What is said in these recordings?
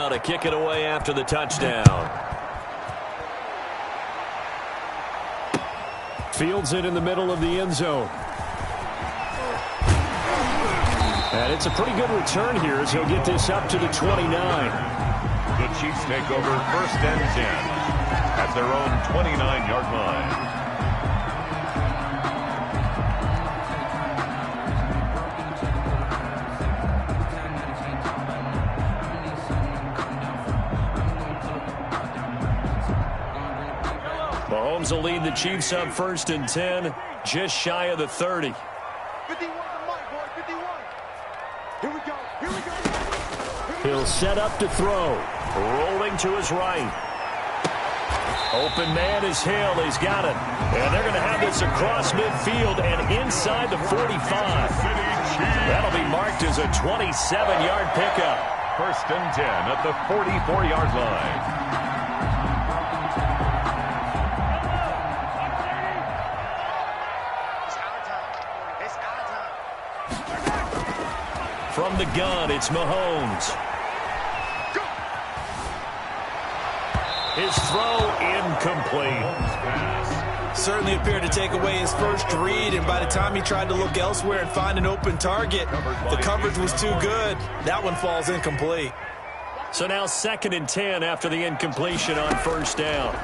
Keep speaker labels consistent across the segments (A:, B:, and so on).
A: now to kick it away after the touchdown.
B: Fields it in the middle of the end zone. And it's a pretty good return here as he'll get this up to the 29.
C: The Chiefs take over 1st and 10 at their own 29-yard line.
A: Mahomes will lead the Chiefs up 1st and 10, just shy of the 30.
D: 51 to Mike, boy, 51. Here we go, here we go.
B: He'll set up to throw.
A: Rolling to his right. Open man is Hill. He's got it. And they're going to have this across midfield and inside the 45. That'll be marked as a 27-yard pickup.
C: 1st and 10 at the 44-yard line.
A: From the gun, it's Mahomes. His throw incomplete.
E: Certainly appeared to take away his first read, and by the time he tried to look elsewhere and find an open target, the coverage was too good. That one falls incomplete.
A: So now 2nd and 10 after the incompletion on 1st down.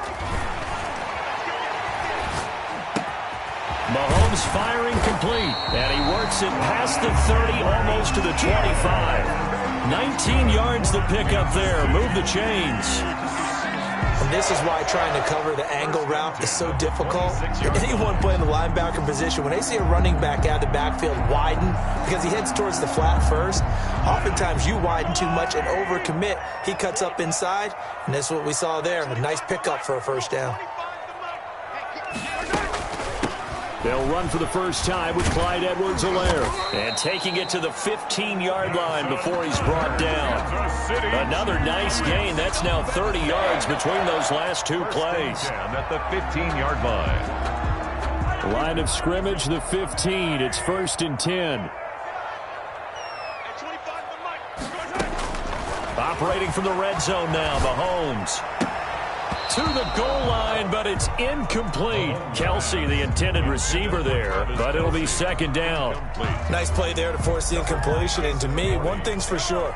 A: Mahomes firing complete, and he works it past the 30, almost to the 25. 19 yards to pick up there. Move the chains.
E: And this is why trying to cover the angle route is so difficult. Anyone playing the linebacker position, when they see a running back out of the backfield widen because he heads towards the flat first, oftentimes you widen too much and overcommit. He cuts up inside, and that's what we saw there. A nice pickup for a 1st down.
B: They'll run for the first time with Clyde Edwards-Helaire.
A: And taking it to the 15-yard line before he's brought down. Another nice gain. That's now 30 yards between those last two plays.
C: At the 15-yard line.
B: Line of scrimmage, the 15. It's 1st and 10.
A: Operating from the red zone now, Mahomes. To the goal line, but it's incomplete. Kelsey, the intended receiver there, but it'll be 2nd down.
E: Nice play there to force the incompletion, and to me, one thing's for sure.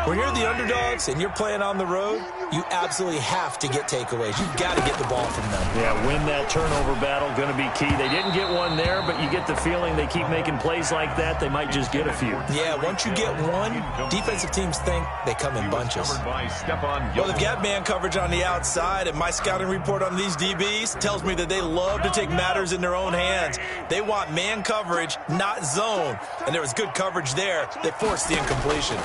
E: When you're the underdogs and you're playing on the road, you absolutely have to get takeaways. You've got to get the ball from them.
A: Yeah, win that turnover battle, going to be key. They didn't get one there, but you get the feeling they keep making plays like that, they might just get a few.
E: Yeah, once you get one, defensive teams think they come in bunches. Well, they've got man coverage on the outside, and my scouting report on these DBs tells me that they love to take matters in their own hands. They want man coverage, not zone, and there was good coverage there that forced the incompletion.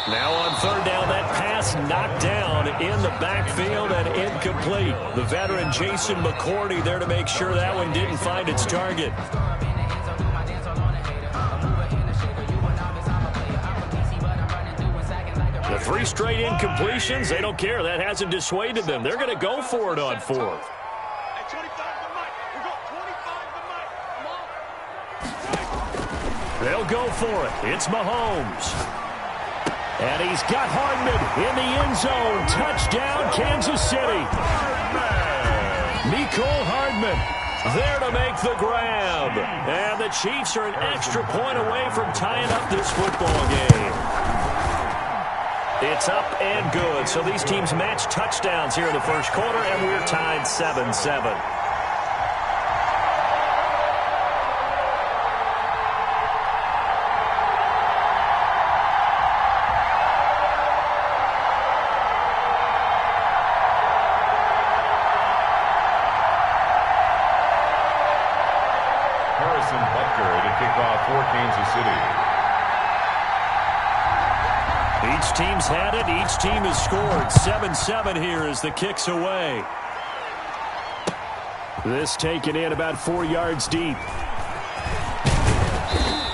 A: Now on 3rd down, that pass knocked down in the backfield and incomplete. The veteran Jason McCourty there to make sure that one didn't find its target. The 3 straight incompletions, they don't care. That hasn't dissuaded them. They're going to go for it on 4th. They'll go for it. It's Mahomes. And he's got Hardman in the end zone. Touchdown, Kansas City. Mecole Hardman there to make the grab. And the Chiefs are an extra point away from tying up this football game. It's up and good. So these teams match touchdowns here in the first quarter, and we're tied 7-7. Each team's had it. Each team has scored. 7-7 here as the kick's away.
B: This taken in about 4 yards deep.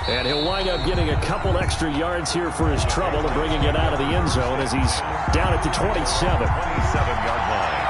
B: And he'll wind up getting a couple extra yards here for his trouble and bringing it out of the end zone as he's down at the 27.
C: 27-yard line.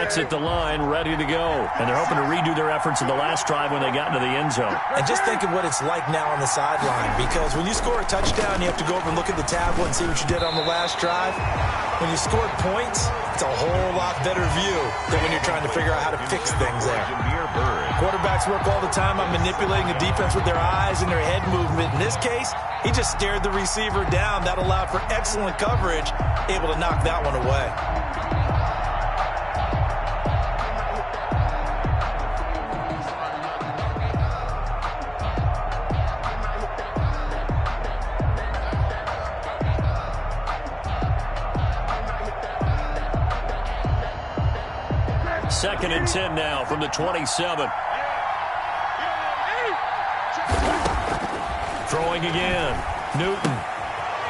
A: sets at the line, ready to go. And they're hoping to redo their efforts in the last drive when they got into the end zone.
E: And just think of what it's like now on the sideline, because when you score a touchdown, you have to go over and look at the tablet and see what you did on the last drive. When you score points, it's a whole lot better view than when you're trying to figure out how to fix things there. Quarterbacks work all the time on manipulating the defense with their eyes and their head movement. In this case, he just stared the receiver down. That allowed for excellent coverage, able to knock that one away.
A: Second and 10 now from the 27. Throwing again. Newton.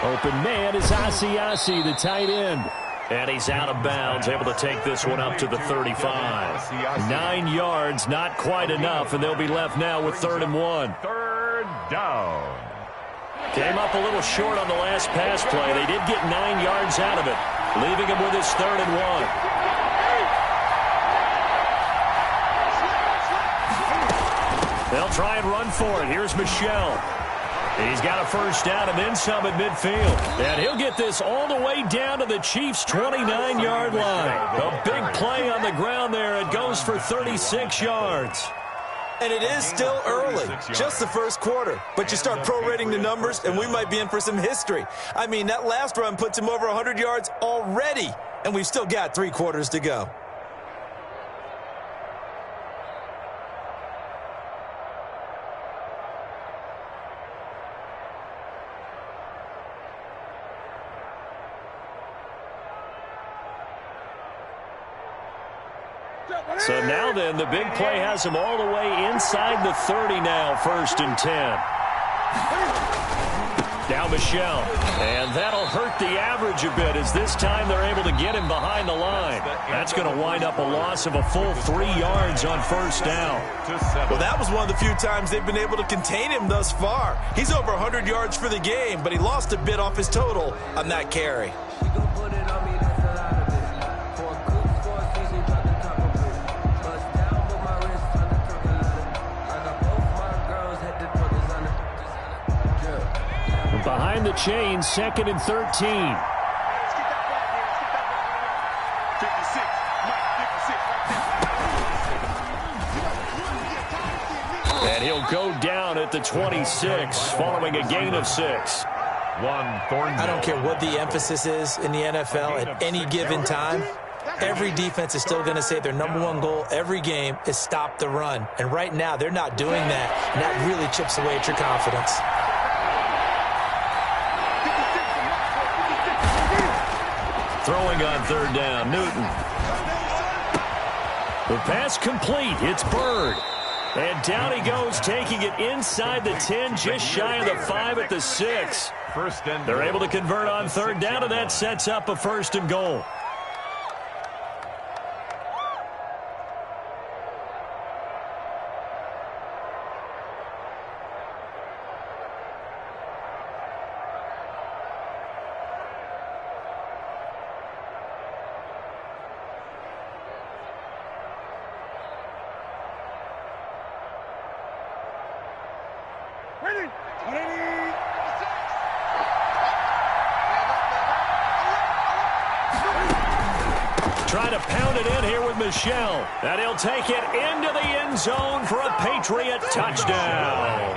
A: Open man is Asiasi, the tight end. And he's out of bounds, able to take this one up to the 35. 9 yards, not quite enough, and they'll be left now with 3rd and 1.
C: Third down.
A: Came up a little short on the last pass play. They did get 9 yards out of it, leaving him with his 3rd and 1. They'll try and run for it. Here's Michel. He's got a first down and then some at midfield. And he'll get this all the way down to the Chiefs' 29-yard line. A big play on the ground there. It goes for 36 yards.
E: And it is still early, just the first quarter. But you start prorating the numbers, and we might be in for some history. I mean, that last run puts him over 100 yards already, and we've still got 3 quarters to go.
A: So now then, the big play has him all the way inside the 30 now, 1st and 10. Now Michel, and that'll hurt the average a bit as this time they're able to get him behind the line. That's going to wind up a loss of a full 3 yards on 1st down.
E: Well, that was one of the few times they've been able to contain him thus far. He's over 100 yards for the game, but he lost a bit off his total on that carry.
B: Behind the chain, 2nd and 13.
A: And he'll go down at the 26, following a gain of 6.
E: I don't care what the emphasis is in the NFL at any given time. Every defense is still going to say their #1 goal every game is stop the run. And right now, they're not doing that, and that really chips away at your confidence.
A: Throwing on 3rd down, Newton. The pass complete. It's Bird. And down he goes, taking it inside the 10, just shy of the 5 at the 6. They're able to convert on 3rd down, and that sets up a 1st and goal. Trying to pound it in here with Michel. And he'll take it into the end zone for a Patriot touchdown.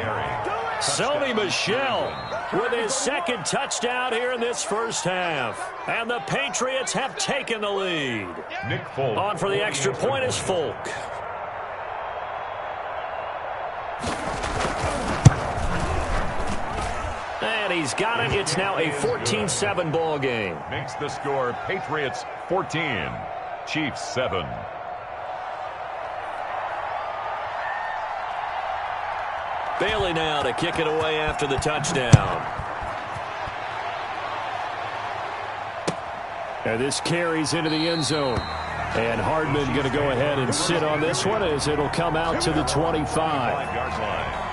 A: Sony Michel with his 2nd touchdown here in this first half. And the Patriots have taken the lead. On for the extra point is Folk. And he's got it. It's now a 14-7 ball game.
C: Makes the score Patriots 14, Chiefs 7.
A: Bailey now to kick it away after the touchdown.
B: And this carries into the end zone. And Hardman going to go ahead and sit on this one as it'll come out to the 25.
C: 5-yard line.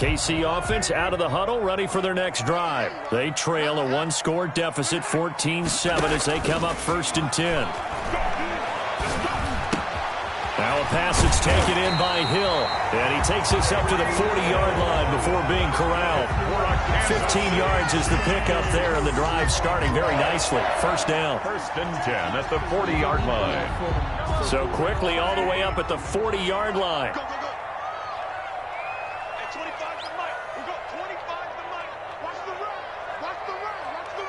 B: KC offense out of the huddle, ready for their next drive. They trail a one-score deficit, 14-7, as they come up 1st and 10. Now a pass that's taken in by Hill, and he takes this up to the 40-yard line before being corralled. 15 yards is the pickup there, and the drive starting very nicely. 1st down.
C: 1st and 10 at the 40-yard line.
B: So quickly all the way up at the 40-yard line.
D: Go, go, go. At 25 to Mike. We go 25 to Mike. Watch the run. Watch the run. Watch the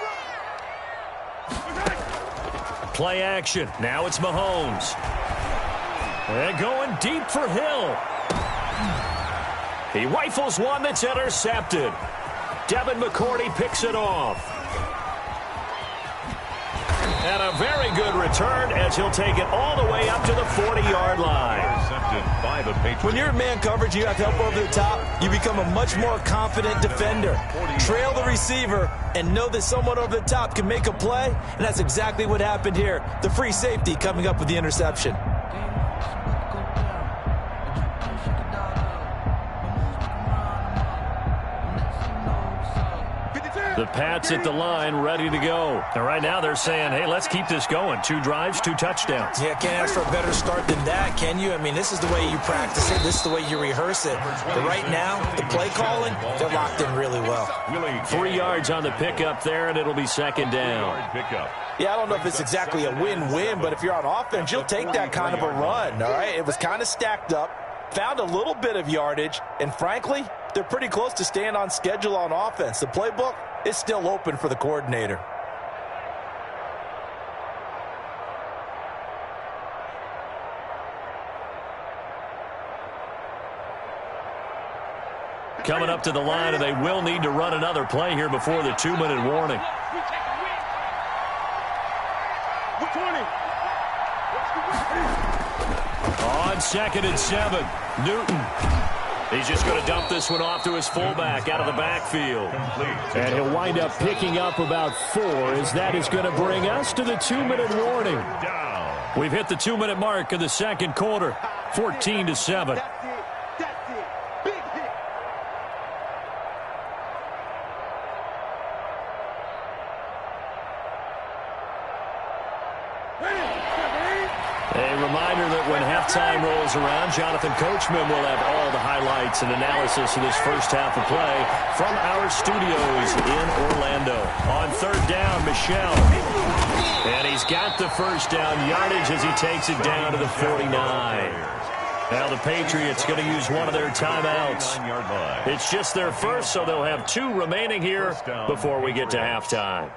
D: run.
B: Play action. Now it's Mahomes. And going deep for Hill. He rifles one that's intercepted. Devin McCourty picks it off. And a very good return as he'll take it all the way up to the 40-yard line.
C: Intercepted by the Patriots.
E: When you're in man coverage, you have help over the top, you become a much more confident defender. Trail the receiver and know that someone over the top can make a play, and that's exactly what happened here. The free safety coming up with the interception.
B: The Pats at the line, ready to go. And right now they're saying, hey, let's keep this going. 2 drives, 2 touchdowns.
E: Yeah, can't ask for a better start than that, can you? I mean, this is the way you practice it. This is the way you rehearse it. But right now, the play calling, they're locked in really well.
B: 3 yards on the pickup there, and it'll be 2nd down.
E: Yeah, I don't know if it's exactly a win-win, but if you're on offense, you'll take that kind of a run, all right? It was kind of stacked up, found a little bit of yardage, and frankly, they're pretty close to staying on schedule on offense. The playbook is still open for the coordinator.
B: Coming up to the line, and they will need to run another play here before the 2-minute warning. On 2nd and 7, Newton. He's just going to dump this one off to his fullback out of the backfield. And he'll wind up picking up about 4, as that is going to bring us to the 2-minute warning. We've hit the 2-minute mark of the 2nd quarter, 14-7. A reminder that when halftime rolls around, Jonathan Coachman will have all the highlights and analysis of this first half of play from our studios in Orlando. On 3rd down, Michel. And he's got the 1st down yardage as he takes it down to the 49. Now the Patriots going to use one of their timeouts. It's just their first, so they'll have 2 remaining here before we get to halftime.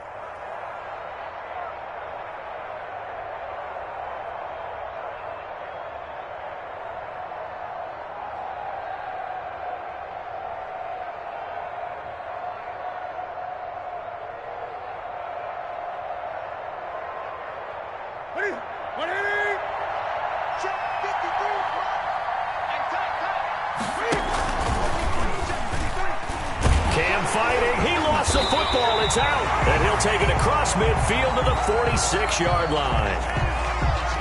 B: And he'll take it across midfield to the 46-yard line.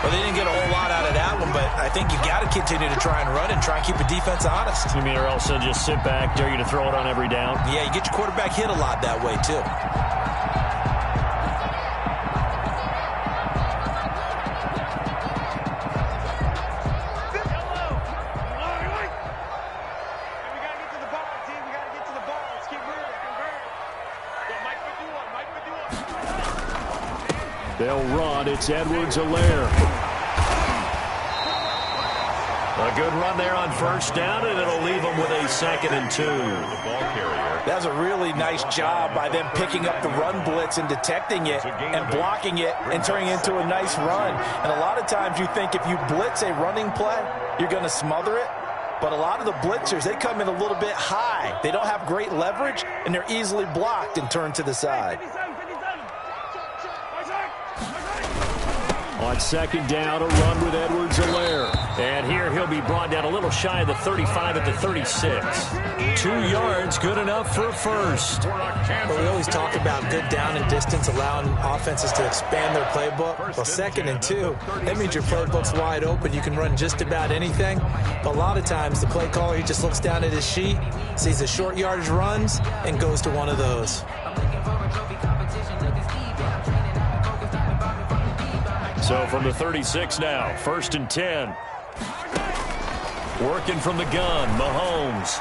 E: Well, they didn't get a whole lot out of that one, but I think you got to continue to try and run and try and keep the defense honest.
B: You mean, or else they'll just sit back, dare you to throw it on every down?
E: Yeah, you get your quarterback hit a lot that way, too.
B: They'll run. It's Edwards-Helaire. A good run there on 1st down, and it'll leave them with a 2nd and 2.
E: That's a really nice job by them picking up the run blitz and detecting it and blocking it and turning it into a nice run. And a lot of times you think if you blitz a running play, you're going to smother it. But a lot of the blitzers, they come in a little bit high. They don't have great leverage, and they're easily blocked and turned to the side.
B: On 2nd down, a run with Edwards-Helaire. And here he'll be brought brought down a little shy of the 35 at the 36. 2 yards, good enough for a first.
E: Well, we always talk about good down and distance, allowing offenses to expand their playbook. Well, 2nd and 2, that means your playbook's wide open. You can run just about anything. But a lot of times, the play caller, he just looks down at his sheet, sees the short yardage runs, and goes to one of those.
B: So from the 36 now, 1st and 10. Working from the gun, Mahomes.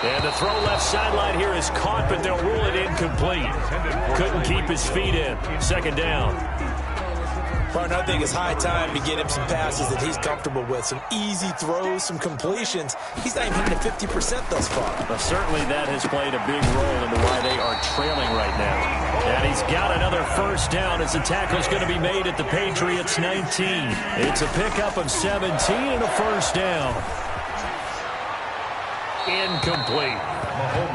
B: And the throw left sideline here is caught, but they'll rule it incomplete. Couldn't keep his feet in. 2nd down.
E: Partner, I think it's high time to get him some passes that he's comfortable with. Some easy throws, some completions. He's not even hitting at 50% thus far.
B: Well, certainly that has played a big role into why they are trailing right now. And he's got another 1st down as the tackle's going to be made at the Patriots 19. It's a pickup of 17 and a 1st down. Incomplete.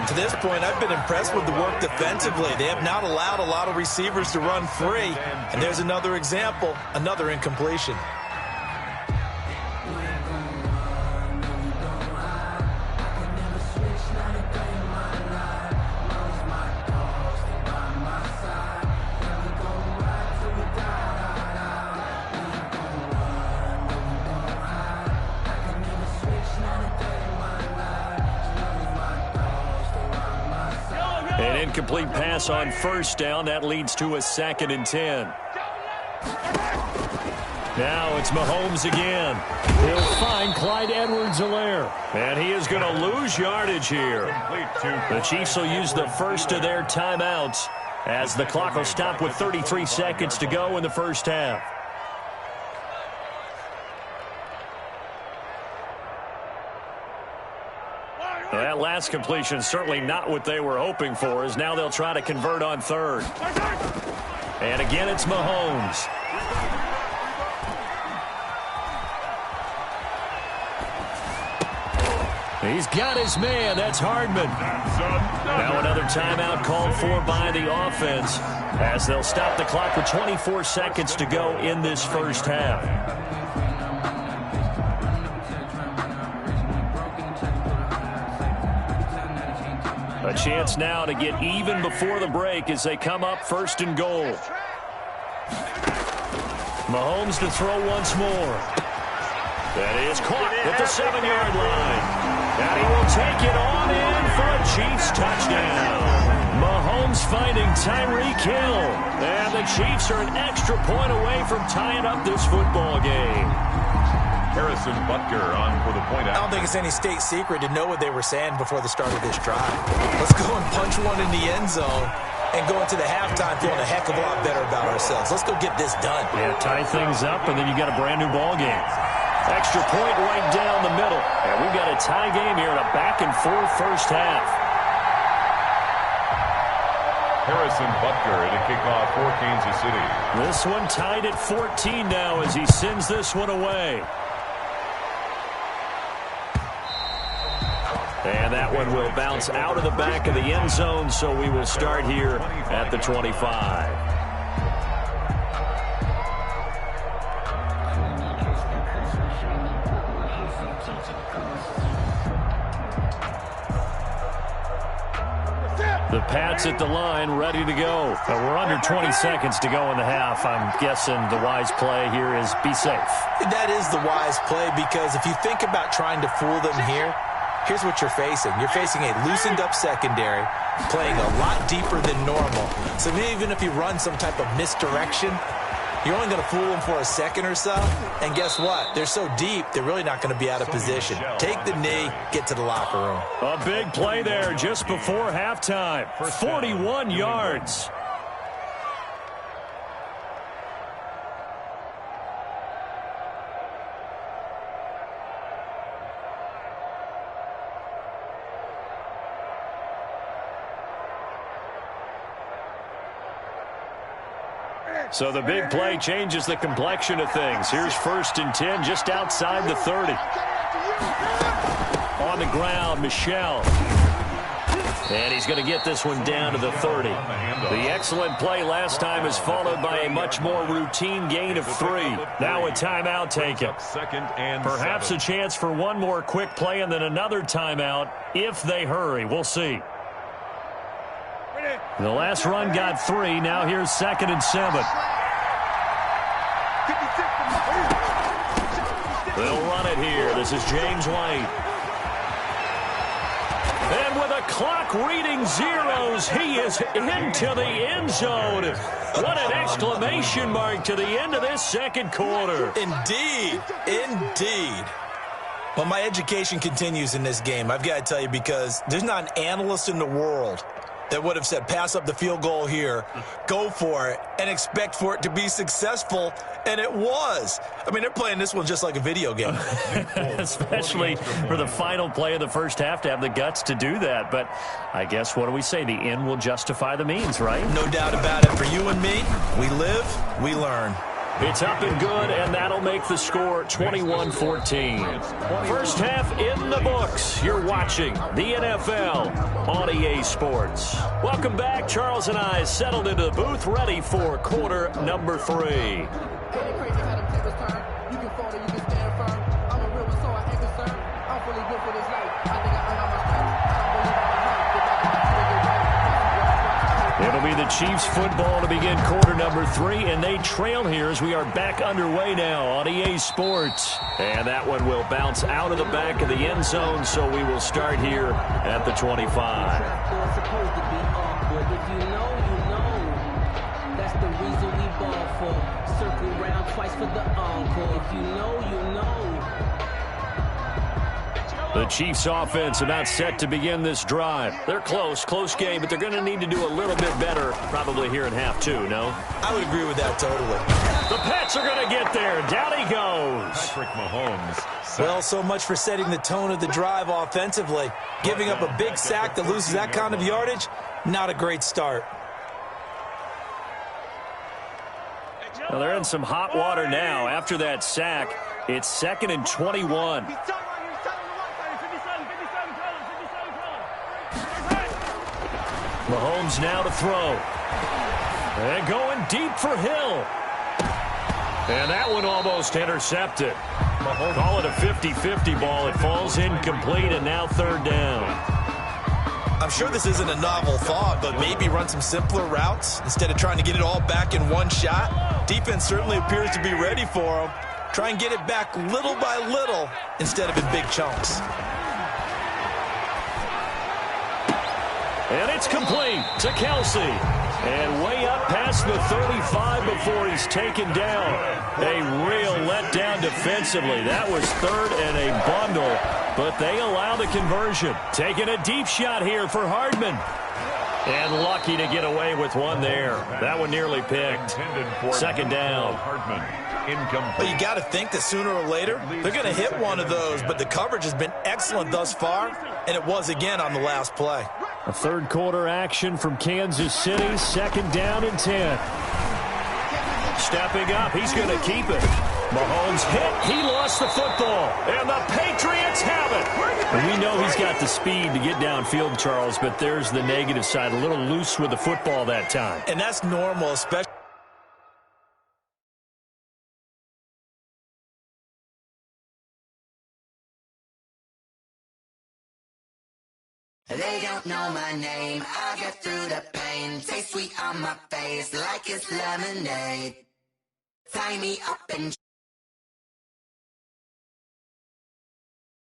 E: To this point, I've been impressed with the work defensively. They have not allowed a lot of receivers to run free. And there's another example, another incompletion.
B: An incomplete pass on 1st down. That leads to a 2nd and 10. Now it's Mahomes again. He'll find Clyde Edwards-Helaire. And he is going to lose yardage here. The Chiefs will use the first of their timeouts as the clock will stop with 33 seconds to go in the 1st half. That last completion certainly not what they were hoping for, as now they'll try to convert on 3rd. And again, it's Mahomes. He's got his man. That's Hardman. Now another timeout called for by the offense as they'll stop the clock with 24 seconds to go in this 1st half. A chance now to get even before the break as they come up 1st and goal. Mahomes to throw once more. That is caught at the 7-yard line. And he will take it on in for a Chiefs touchdown. Mahomes finding Tyreek Hill. And the Chiefs are an extra point away from tying up this football game.
C: Harrison Butker on for the point out.
E: I don't think it's any state secret to know what they were saying before the start of this drive. Let's go and punch one in the end zone and go into the halftime feeling a heck of a lot better about ourselves. Let's go get this done.
B: Yeah, tie things up, and then you got a brand new ball game. Extra point right down the middle. And we've got a tie game here in a back-and-forth 1st half.
C: Harrison Butker to kick off for Kansas City.
B: This one tied at 14 now as he sends this one away. And that one will bounce out of the back of the end zone, so we will start here at the 25. The Pats at the line, ready to go. We're under 20 seconds to go in the half. I'm guessing the wise play here is be safe.
E: That is the wise play, because if you think about trying to fool them here, here's what you're facing. You're facing a loosened up secondary, playing a lot deeper than normal. So even if you run some type of misdirection, you're only going to fool them for a second or so. And guess what? They're so deep, they're really not going to be out of position. Take the knee, get to the locker room.
B: A big play there just before halftime. 41 yards. So the big play changes the complexion of things. Here's 1st and 10 just outside the 30. On the ground, Michel.
A: And he's going to get this one down to the 30. The excellent play last time is followed by a much more routine gain of 3. Now a timeout taken. Perhaps a chance for one more quick play and then another timeout if they hurry. We'll see. The last run got 3. Now here's 2nd and 7. They'll run it here. This is James White. And with a clock reading zeros, he is into the end zone. What an exclamation mark to the end of this second quarter.
E: Indeed. Indeed. Well, my education continues in this game, I've got to tell you, because there's not an analyst in the world that would have said pass up the field goal here, go for it, and expect for it to be successful, and it was. I mean, they're playing this one just like a video game.
A: Especially for the final play of the first half to have the guts to do that. But I guess, what do we say? The end will justify the means, right?
E: No doubt about it. For you and me, we live, we learn.
A: It's up and good, and that'll make the score 21-14. First half in the books. You're watching the NFL on EA Sports. Welcome back. Charles and I settled into the booth, ready for quarter number 3. It'll be the Chiefs football to begin quarter number 3, and they trail here as we are back underway now on EA Sports. And that one will bounce out of the back of the end zone, so we will start here at the 25.
F: If you know, you know. That's the reason we ball for. Circle round twice for the encore. If you know, you know.
A: The Chiefs offense about set to begin this drive. They're close game, but they're going to need to do a little bit better probably here in half 2, no?
E: I would agree with that totally.
A: The Pats are going to get there. Down he goes.
C: Patrick Mahomes.
E: Well, so much for setting the tone of the drive offensively. Giving up a big sack that loses that kind of yardage, not a great start.
A: Well, they're in some hot water now. After that sack, it's 2nd and 21. Mahomes now to throw. And going deep for Hill. And that one almost intercepted. Call it a 50-50 ball. It falls incomplete, and now 3rd down.
E: I'm sure this isn't a novel thought, but maybe run some simpler routes instead of trying to get it all back in one shot. Defense certainly appears to be ready for them. Try and get it back little by little instead of in big chunks.
A: And it's complete to Kelsey. And way up past the 35 before he's taken down. A real letdown defensively. That was 3rd and a bundle, but they allow the conversion. Taking a deep shot here for Hardman. And lucky to get away with one there. That one nearly picked. 2nd down.
E: Well, you got to think that sooner or later they're going to hit one of those, but the coverage has been excellent thus far, and it was again on the last play.
A: A third quarter action from Kansas City. 2nd down and 10. Stepping up, he's going to keep it. Mahomes hit, he lost the football, and the Patriots have it. And we know he's got the speed to get downfield, Charles, but there's the negative side, a little loose with the football that time.
E: And that's normal, especially.
G: They don't know my name, I get through the pain. Taste sweet on my face like it's lemonade. Tie me up and